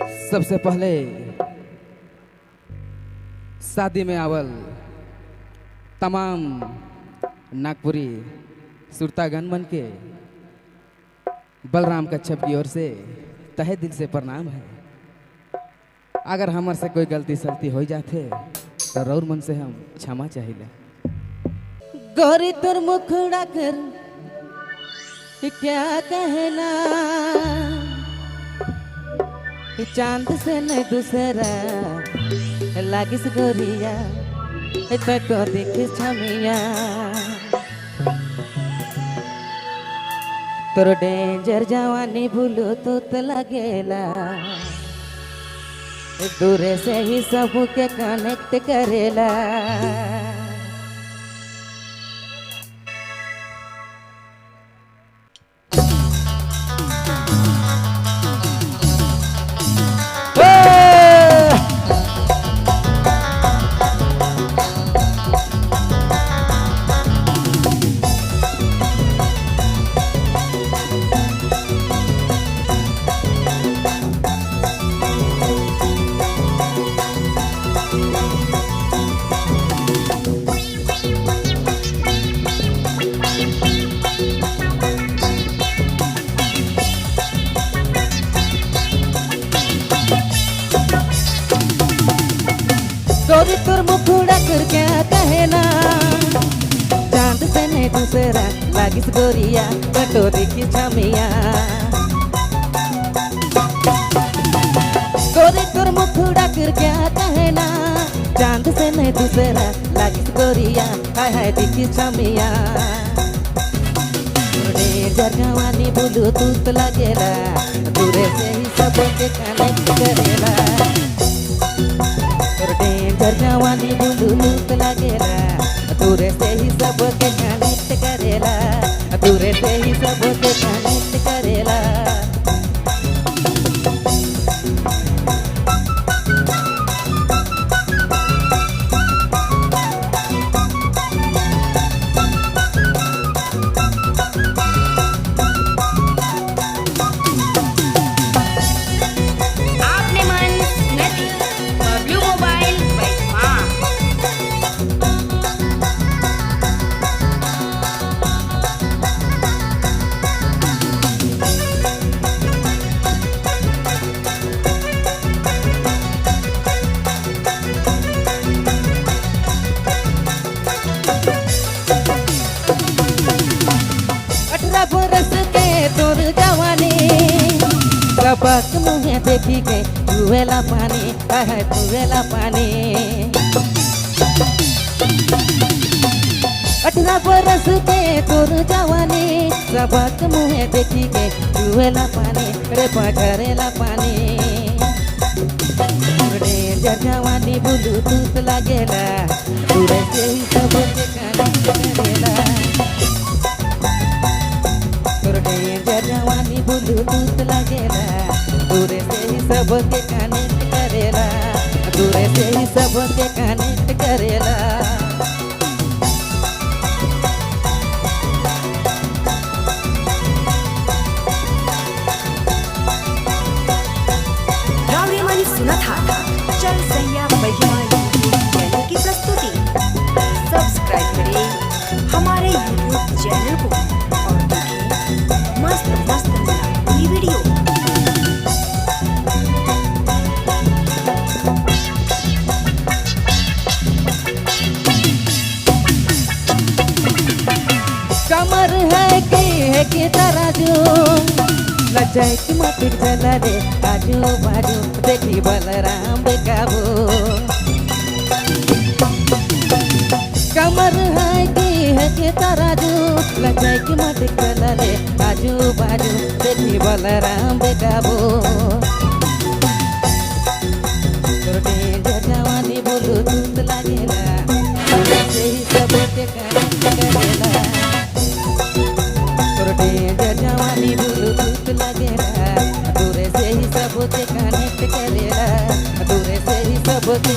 सबसे पहले शादी में आवल तमाम नागपुरी सुरतागण मन के बलराम कच्छप की ओर से तहे दिल से प्रणाम है। अगर हमार से कोई गलती सलती हो जाते तो रौर मन से हम क्षमा चाहिए। गोरी तुर मुखड़ा कर क्या कहना, चांद से नहीं दूसरा लागिस गोरिया तो देखिस छमिया। तोर डेंजर जवानी भूलो तो लगेला, दूरे से ही सबके कनेक्ट करेला। गोरी तुर मुखड़ा कर क्या कहना, चांद से नहीं दूसरा लागिस गोरिया कटोरी की छमिया। गोरी तुर मुखड़ा कर क्या कहना, चांद से नहीं दूसरा लागिस गोरिया हाय हाय दिखी छमिया। जगवानी बोलू तू लगेला, दूरे से ही सबके कनेक्ट करेला। जवानी बुलूत लगेला, दूरे से ही सबके कनेक्ट करेला, दूरे से ही सबके कनेक्ट करेला। बरस के तोर जवानी कपक मुहे देखी के तुवेला पानी है तुवेला पानी। 18 बरस के तोर जवानी सबक मुहे देखी के तुवेला पानी रे पकड़ेला पानी। जवानी बुलू तूत लगेला, दूरे से ही सबके कनेक्ट करेला। जवानी बुलू दूत लगेला, दूरे से ही सबके कनेक्ट करेला, दूरे से ही सबके कनेक्ट करेला। रावड़ी हमारी सुना था चल सैया महिमा चैनल की प्रस्तुति। सब्सक्राइब करें हमारे YouTube चैनल को और देखें मस्त मस्त नई वीडियो। कमर है कि तराजू लजाए कि मटिक जला रे आजू बाजू देखी बलराम बेकाबू। कमर है कि तराजू लजाए कि मटिक जला रे आजू बाजू देखी बलराम बेकाबू। जवानी बोलू दूध लगेला, दूरे से ही सबके कनेक्ट करेला। जवानी बोलू दूध लगेला, दूरे से ही सबके कनेक्ट करेला, दूरे से ही सबके